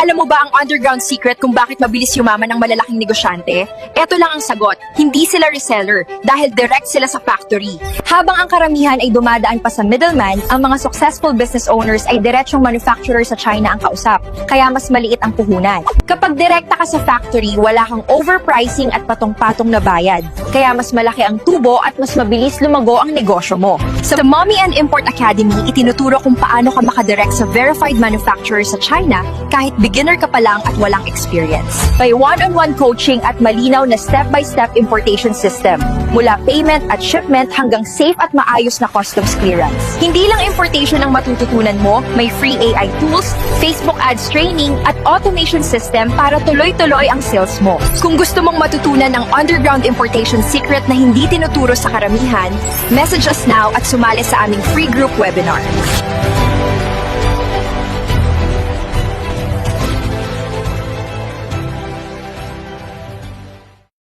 Alam mo ba ang underground secret kung bakit mabilis yumaman ng malalaking negosyante? Ito lang ang sagot, hindi sila reseller dahil direct sila sa factory. Habang ang karamihan ay dumadaan pa sa middleman, ang mga successful business owners ay diretsyong manufacturer sa China ang kausap, kaya mas maliit ang puhunan. Kapag direkta ka sa factory, wala kang overpricing at patong-patong na bayad, kaya mas malaki ang tubo at mas mabilis lumago ang negosyo mo. Sa Mommy and Import Academy, itinuturo kung paano ka makadirect sa verified manufacturer sa China kahit beginner ka pa lang at walang experience. May one-on-one coaching at malinaw na step-by-step importation system, mula payment at shipment hanggang safe at maayos na customs clearance. Hindi lang importation ang matututunan mo, may free AI tools, Facebook ads training, at automation system para tuloy-tuloy ang sales mo. Kung gusto mong matutunan ang underground importation secret na hindi tinuturo sa karamihan, message us now at sumali sa aming free group webinar.